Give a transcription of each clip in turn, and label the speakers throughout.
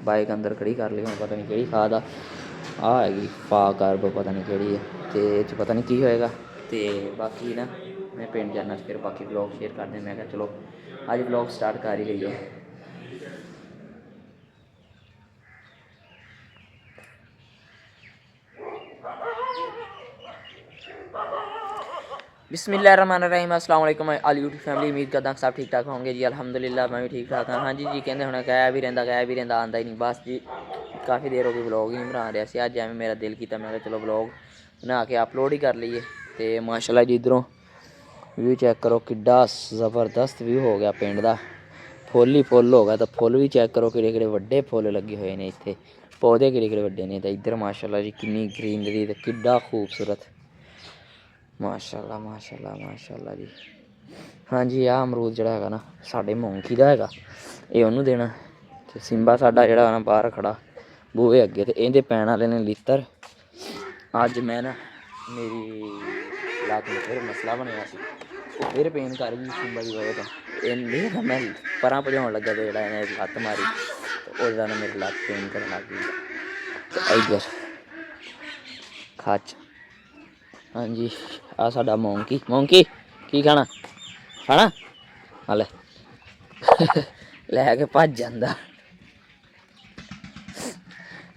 Speaker 1: Bike अंदर खड़ी कर ली, हुण पता नहीं किहड़ी खाद आ हैगी पा करब पता नहीं किहड़ी है, तो ये पता नहीं की होएगा। तो बाकी ना मैं पिंड जाना, फिर बाकी ब्लॉग शेयर करते। मैं क्या चलो अज ब्लॉग स्टार्ट कर ही लईए। बिस्मिल्लाहिर्रहमानिर्रहीम, अस्सलाम वालेकुम ऑल यूट्यूब फैमिली। उम्मीद करदा सब ठीक ठाक होंगे जी। अल्हम्दुलिल्लाह मैं भी ठीक ठाक हाँ। हाँ जी कहते होना गाया भी रहिंदा आंदा ही नहीं बस जी। काफ़ी देर हो गई ब्लॉग ही नहीं बना रहा सी। अज एवं मेरा दिल किया, मैं चलो ब्लॉग बना के अपलोड ही कर लीए। तो माशाल्लाह जी इधरों व्यू चैक करो, किड्डा ज़बरदस्त व्यू हो गया पिंड का। फुल ही फुल हो गया। तो फुल भी चैक करो कि वड्डे फुल लगे हुए हैं इत्थे, पौधे कि वड्डे ने। तो इधर माशाल्लाह जी किन्नी ग्रीनरी ते किड्डा खूबसूरत, माशाल्लाह माशाल्लाह माशाल्लाह जी। हाँ जी आ अमरूद जड़ा है ना साढ़े मोंकी का हैगा, ये उन्होंने देना। तो सिंबा साडा जड़ा ना बाहर खड़ा बूहे अगे, तो इहदे पैण वाले ने लित्तर। अज मैं ना मेरी लत्त में फिर मसला बनया सी, वो फिर पेन कर गई सिंबा की वजह तो। इन्हें मैं परां भजाउण लग्गा तो जड़ा इन्हें लत्त मारी, तो उसदा ना मेरी लत्त पेन करन लग गई। इधर खच। हाँ जी आ साडा मोंकी, मोंकी की खाना खाना हाले लैके भज जांदा।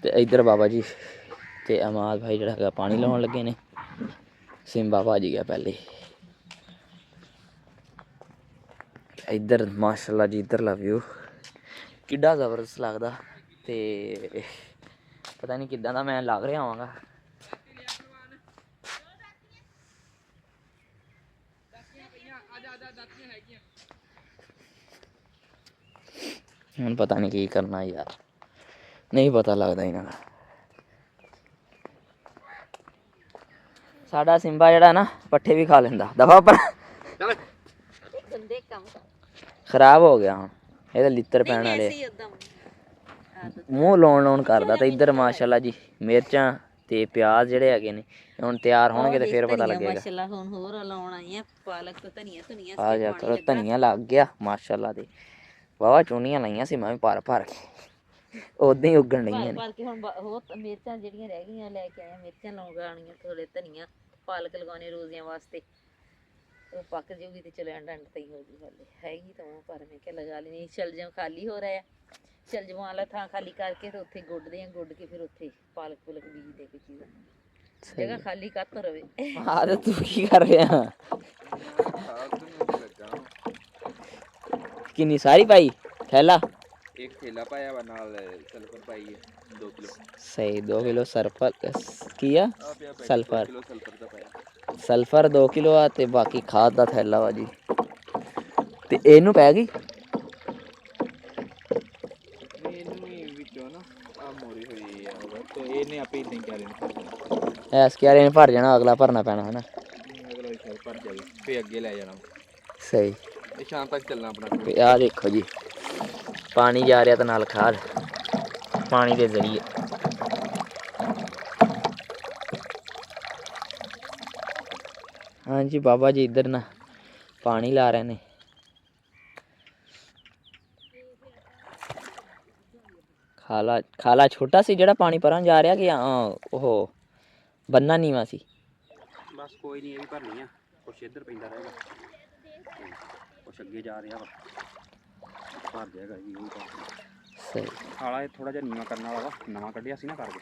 Speaker 1: तो इधर बाबा जी ते अमाद भाई जड़ा है पानी लाउण लगे ने। सिंबा भज गया पहले। इधर माशाल्लाह जी इधरला व्यू किड्डा जबरदस्त लगदा। ते पता नहीं किद्दां दा मैं लग रहा होवांगा। हुण पता नहीं की करना यार, नहीं पता लगदा इन्हां दा। साडा सिंबा जड़ा ना पट्ठे भी खा लेंदा, दफा पर खराब हो गया हुण ਇਹਦੇ लित्तर पैण वाले मूँह लाउण करदा। तो इधर माशाल्लाह जी मिर्चां ते प्याज जड़े हैगे ने हुण तैयार होणगे तो फिर पता लगेगा। माशाल्लाह हुण होर लाउण आई आ पालक ते धनिया आ जा करो, धनिया लग गया माशाल्लाह। ते वावा चुनियां लाइयां सी मैं भी भर के उदां ही उगण लईयां ने। हुण होर मिर्चां जेहड़ियां रह गईयां लैके आया, मिर्चां लगाणियां, थोड़े धनिया पालक लगवाने रोजियां वास्ते। वो पक जाऊगी तो चलो एंड एंड तई होगी हले हैगी तो पर मैं क्या लगा ली नहीं। शलजम खाली हो रहा है, शलजम वाला थां खाली करके तो उत्थे गुड्डदे हैं, गुड्ड के फिर उत्थे पालक पुलक बीज दे के चीज़ां जगह खाली कत रवे। हाँ तो तू की कर रहा किन्नी सारी पाई थैला? एक थैला पाया वा नाल सल्फर पाई है 2 किलो। सही 2 किलो सल्फर किया सल्फर, 2 किलो सल्फर दा पाया। सल्फर 2 किलो आ ते बाकी खाद दा थैला वा जी। ते इनू पै गई ऐस क्यारे ने भर जाना, अगला भरना पैना है ना। अगे ले जाना सही शाम तक चलना अपना। आ देखो जी पानी जा रहा तो नाल खाद पानी के जरिए। हाँ जी बाबा जी इधर ना पानी ला रहे ने। खाला खाला छोटा सी जड़ा पानी परां जा रहा कि ओहो बन्ना नीवा सी। बस कोई नहीं, ये भी भरनी है, कुछ इधर पैंदा रहेगा कुछ अगे जा रहा वा भर जाएगा जी। सही खाला थोड़ा जिहा नीवा करने वाला वा, नवा कढ़िया सी ना करके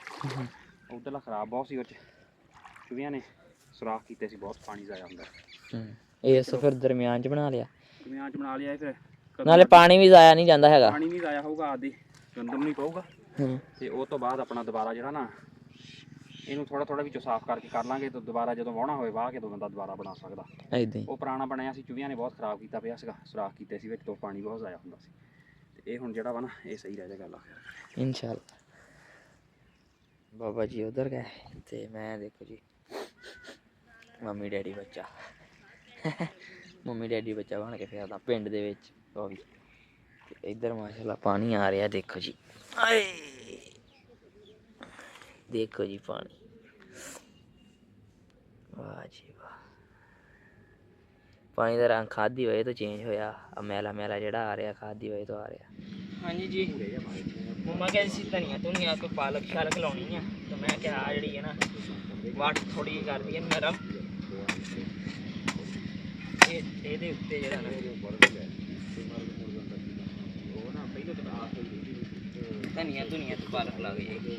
Speaker 1: उधरला खराब बहुत सी, चुहियां ने सुराख कीते सी, बहुत पानी जाया हुंदा। इस फिर दरम्यान च बना लिया, दरम्यान च बना लिया। फिर नाले पानी भी जाया नहीं जाता हैगा, पानी नहीं जाया होगा, आदि गंदम नहीं पऊगा। ते उस तो बाद अपना दोबारा जड़ा ना इनू थोड़ा थोड़ा विचों साफ करके कर लांगे, तो दोबारा जो वाहना होए वाह के तो बंदा दोबारा बना सकदा। वो पुराना बनया सी, चुहियां ने बहुत खराब किया पिया सीगा, सुराख कीते सी विच, तो पानी बहुत जाया हुंदा सी। ते ये हुण जड़ा वा ना ये सही रह जाएगा इंशाअल्लाह। बाबा जी उधर गए ते मैं देखो जी मम्मी डैडी बच्चा मम्मी डैडी बच्चा बन के फिरदा पिंड दे विच। ओह भी इधर माशाल्लाह पानी आ रहा देखो जी, आए देखो जी पानी, वाह जी वाह। ਪਾਣੀ ਦਾ ਰੰਗ ਖਾਦੀ ਵਜੇ ਤੋਂ ਚੇਂਜ ਹੋਇਆ। ਆ ਮੈਲਾ ਮੈਲਾ ਜਿਹੜਾ ਆ ਰਿਹਾ ਖਾਦੀ ਵਜੇ ਤੋਂ ਆ ਰਿਹਾ। ਹਾਂਜੀ ਜੀ ਮੰਮਾ ਕਹਿੰਦੀ ਸੀ ਧਨੀਆ ਧੁਨੀਆ ਕੋਈ ਪਾਲਕ ਸ਼ਾਲਕ ਲਾਉਣੀ ਆ, ਤਾਂ ਮੈਂ ਕਿਹਾ ਆ ਜਿਹੜੀ ਹੈ ਨਾ ਵਾਟ ਥੋੜੀ ਜਿਹੀ ਕਰਦੀ ਹੈ ਨਰਮ, ਇਹਦੇ ਉੱਤੇ ਜਿਹੜਾ ਨਾ ਧਨੀਆ ਧੁਨੀਆ ਤੇ ਪਾਲਕ ਲੱਗ ਜਾਏਗੀ।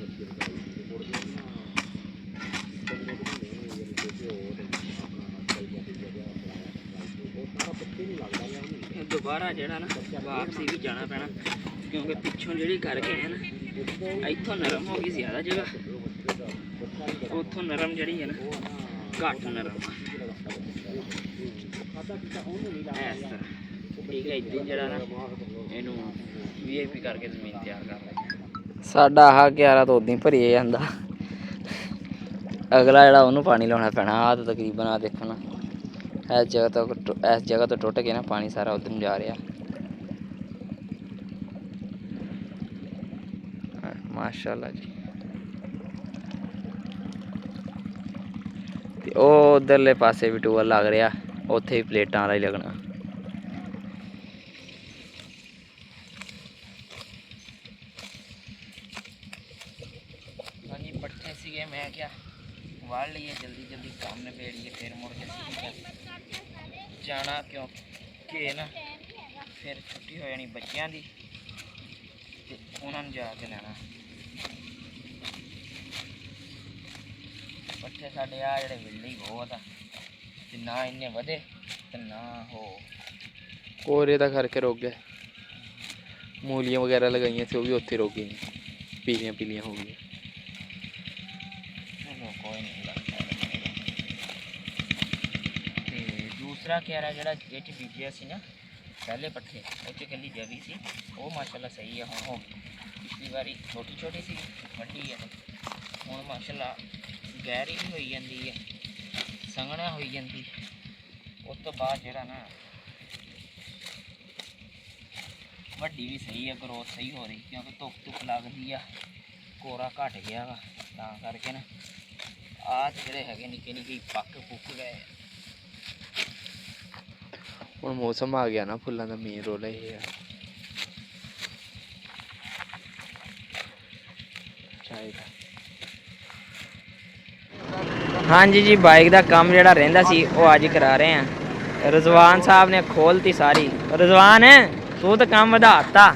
Speaker 1: ਦੁਬਾਰਾ ਜਿਹੜਾ ਨਾ ਵਾਪਸੀ ਵੀ ਜਾਣਾ ਪੈਣਾ, ਕਿਉਂਕਿ ਪਿੱਛੋਂ ਜਿਹੜੀ ਕਰਕੇ ਹੈ ਨਾ ਇੱਥੋਂ ਨਰਮ ਹੋ ਗਈ ਜ਼ਿਆਦਾ ਜਗ੍ਹਾ, ਉੱਥੋਂ ਨਰਮ ਜਿਹੜੀ ਹੈ ਨਾ ਘੱਟ ਨਰਮ। ਇਸ ਤਰ੍ਹਾਂ ਠੀਕ ਹੈ। ਇੱਦਾਂ ਜਿਹੜਾ ਨਾ ਇਹਨੂੰ VIP ਕਰਕੇ ਜ਼ਮੀਨ ਤਿਆਰ ਕਰ ਲਈ। ਸਾਡਾ ਆਹ 11 ਤੋਂ ਉੱਦਾਂ ਹੀ ਭਰੀ ਜਾਂਦਾ, ਅਗਲਾ ਜਿਹੜਾ ਉਹਨੂੰ ਪਾਣੀ ਲਾਉਣਾ ਪੈਣਾ। ਆਹ ਤਾਂ ਤਕਰੀਬਨ ਆ ਦੇਖੋ ਨਾ ਇਸ ਜਗ੍ਹਾ ਤੋਂ ਟੁੱਟ ਕੇ ਨਾ ਪਾਣੀ ਸਾਰਾ ਉੱਧਰ ਨੂੰ ਜਾ ਰਿਹਾ। ਮਾਸ਼ਾਅੱਲਾ ਜੀ। ਤੇ ਉਹ ਉਧਰਲੇ ਪਾਸੇ ਵੀ ਟੂਅਲ ਲੱਗ ਰਿਹਾ, ਉੱਥੇ ਵੀ ਪਲੇਟਾਂ ਵਾਲਾ ਹੀ ਲੱਗਣਾ। ਹਾਂਜੀ ਪੱਠੇ ਸੀਗੇ, ਮੈਂ ਕਿਹਾ ਵਾੜ ਲਈਏ ਜਲਦੀ ਜਲਦੀ ਕੰਮ ਨਿਬੇੜੀਏ, ਫਿਰ ਮੁੜ ਕੇ ਜਾਣਾ, ਕਿਉਂਕਿ ਨਾ ਫਿਰ ਛੁੱਟੀ ਹੋ ਜਾਣੀ ਬੱਚਿਆਂ ਦੀ ਤੇ ਉਹਨਾਂ ਨੂੰ ਜਾ ਕੇ ਲੈਣਾ। ਪੱਠੇ ਸਾਡੇ ਆ ਜਿਹੜੇ ਵਿਹਲੇ ਹੀ ਬਹੁਤ ਆ, ਤੇ ਨਾ ਇੰਨੇ ਵਧੇ ਤੇ ਨਾ ਹੋ ਕੋਰੇ ਦਾ ਕਰਕੇ ਰੁਕ ਗਏ। ਮੂਲੀਆਂ ਵਗੈਰਾ ਲਗਾਈਆਂ ਸੀ ਉਹ ਵੀ ਉੱਥੇ ਰੁਕ ਗਈਆਂ, ਪੀਲੀਆਂ ਪੀਲੀਆਂ ਹੋ ਗਈਆਂ। ਕੋਈ ਨਹੀਂ ਤੇ ਦੂਸਰਾ ਕਿਆਰਾ ਜਿਹੜਾ ਇਹ 'ਚ ਬੀਜਿਆ ਸੀ ਨਾ ਪਹਿਲੇ ਪੱਠੇ, ਉਹ 'ਚ ਇਕੱਲੀ ਜਵੀ ਸੀ, ਉਹ ਮਾਸ਼ਾਅੱਲਾ ਸਹੀ ਆ। ਹੁਣ ਪਿਛਲੀ ਵਾਰੀ ਛੋਟੀ ਛੋਟੀ ਸੀ, ਵੱਡੀ ਹੈ ਹੁਣ ਮਾਸ਼ਾਅੱਲਾ ਗਹਿਰੀ ਵੀ ਹੋਈ ਜਾਂਦੀ ਹੈ, ਸੰਘਣਾ ਹੋਈ ਜਾਂਦੀ। ਉਸ ਤੋਂ ਬਾਅਦ ਜਿਹੜਾ ਨਾ ਵੱਡੀ ਵੀ ਸਹੀ ਹੈ, ਗਰੋਥ ਸਹੀ ਹੋ ਰਹੀ, ਕਿਉਂਕਿ ਧੁੱਪ ਧੁੱਪ ਲੱਗਦੀ ਆ, ਕੋਰਾ ਘਟ ਗਿਆ ਵਾ, ਤਾਂ ਕਰਕੇ ਨਾ ਆਹ ਜਿਹੜੇ ਹੈਗੇ ਨਿੱਕੇ ਨਿੱਕੇ ਪੱਕ ਪੁੱਕ ਗਏ। ਹੁਣ ਮੌਸਮ ਆ ਗਿਆ ਨਾ, ਫੁੱਲਾਂ ਦਾ ਮੇਨ ਰੋਲ ਇਹ ਆ। ਹਾਂਜੀ ਜੀ ਬਾਈਕ ਦਾ ਕੰਮ ਜਿਹੜਾ ਰਹਿੰਦਾ ਸੀ ਉਹ ਅੱਜ ਕਰਾ ਰਹੇ ਆ। ਰਜ਼ਵਾਨ ਸਾਹਿਬ ਨੇ ਖੋਲਤੀ ਸਾਰੀ। ਰਜ਼ਵਾਨ ਤੂੰ ਤਾਂ ਕੰਮ ਵਧਾਤਾ।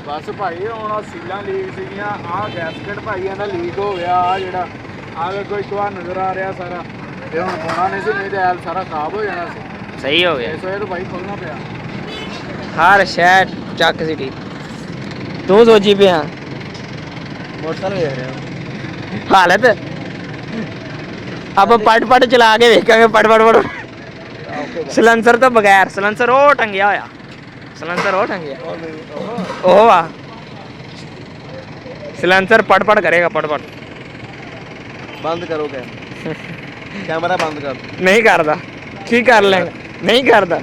Speaker 2: ਬਸ ਭਾਈ ਹੁਣ ਸੀਲਾਂ ਲੀਕ ਸੀਗੀਆਂ, ਆਹ ਗੈਸਕਟ ਭਾਈ ਇਹਦਾ ਲੀਕ ਹੋ ਗਿਆ। ਆ ਜਿਹੜਾ ਆਹ ਕੋਈ ਤੁਹਾਨੂੰ ਨਜ਼ਰ ਆ ਰਿਹਾ ਸਾਰਾ, ਇਹ ਹੁਣ ਪਾਉਣਾ ਨਹੀਂ ਸੀ, ਨਹੀਂ ਤੇ ਐਲ ਸਾਰਾ ਖਰਾਬ ਹੋ ਜਾਣਾ ਸੀ।
Speaker 1: ਸਹੀ ਹੋ ਗਿਆ,
Speaker 2: ਇਸ ਵਜ੍ਹਾ ਤੋਂ ਭਾਈ ਖੋਲਣਾ ਪਿਆ।
Speaker 1: ਹਰ ਸ਼ਹਿਰ ਚੱਕ ਸਿਟੀ ਤੂੰ ਸੋਚੀ ਪਿਆ
Speaker 2: ਮੋਟਰਸਾਈਕਲ ਵੇਖ ਰਿਹਾ
Speaker 1: ਹਾਲਤ। ਆਪਾਂ ਪਟ ਚਲਾ ਕੇ ਵੇਖਾਂਗੇ, ਪਟ ਸਲੈਂਸਰ ਤੋਂ ਬਗੈਰ। ਸਲੈਂਸਰ ਉਹ ਟੰਗਿਆ ਹੋਇਆ, ਸਲੈਂਸਰ ਉਹ ਟੰਗਿਆ, ਉਹ ਆ ਸਲੈਂਸਰ ਪਟ ਕਰੇਗਾ। ਪਟ
Speaker 2: ਬੰਦ ਕਰੋ ਕੈਮਰਾ ਬੰਦ ਕਰ।
Speaker 1: ਨਹੀਂ ਕਰਦਾ, ਕੀ ਕਰ ਲੈਂਗਾ, ਨਹੀਂ ਕਰਦਾ।